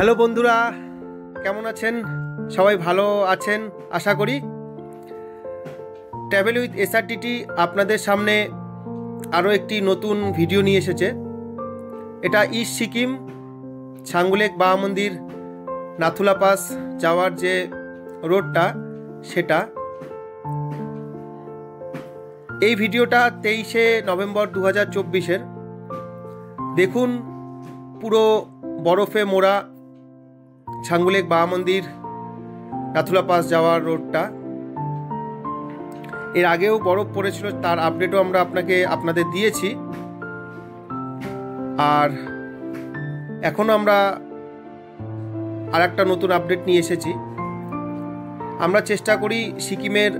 Hello বন্ধুরা, কেমন আছেন? সবাই ভালো আছেন আশা করি। ট্রাভেল উইথ এসআরটিটি আপনাদের সামনে আরও একটি নতুন ভিডিও নিয়ে এসেছে। এটা ইস্ট সিকিম ছাঙ্গুলেক বাবা মন্দির নাথুলা পাস যাওয়ার যে রোডটা সেটা। এই ভিডিওটা 23শে নভেম্বর 2024-এর। দেখুন পুরো বরফে মোড়া ছাঙ্গুলেক বাবা মন্দির নাথুলা পাস যাওয়ার রোডটা। এর আগেও বরফ পড়েছিল, তার আপডেটও আমরা আপনাদের দিয়েছি। আর এখন আমরা আর একটা নতুন আপডেট নিয়ে এসেছি। আমরা চেষ্টা করি সিকিমের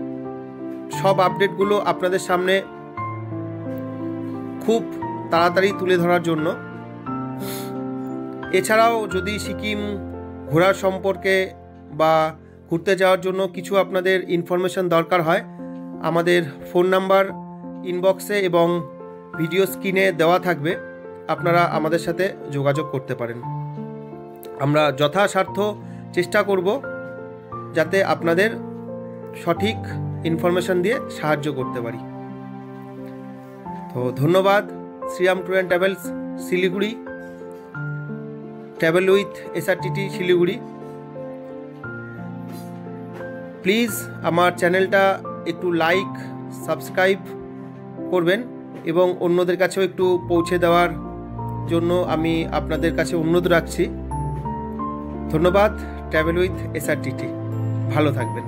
সব আপডেটগুলো আপনাদের সামনে খুব তাড়াতাড়ি তুলে ধরার জন্য। এছাড়াও যদি সিকিম ঘোরার সম্পর্কে বা ঘুরতে যাওয়ার জন্য কিছু আপনাদের ইনফরমেশন দরকার হয়, আমাদের ফোন নাম্বার ইনবক্সে এবং ভিডিও স্ক্রিনে দেওয়া থাকবে, আপনারা আমাদের সাথে যোগাযোগ করতে পারেন। আমরা যথাসাধ্য চেষ্টা করব যাতে আপনাদের সঠিক ইনফরমেশন দিয়ে সাহায্য করতে পারি। তো ধন্যবাদ। Shriram tour and travels Siliguri, travel with SRTT Siliguri. Please আমার চ্যানেলটা একটু লাইক সাবস্ক্রাইব করবেন এবং অন্যদের কাছেও একটু পৌঁছে দেওয়ার জন্য আমি আপনাদের কাছে অনুরোধ রাখছি। ধন্যবাদ। ট্রাভেল উইথ এসআরটিটি, ভালো থাকবেন।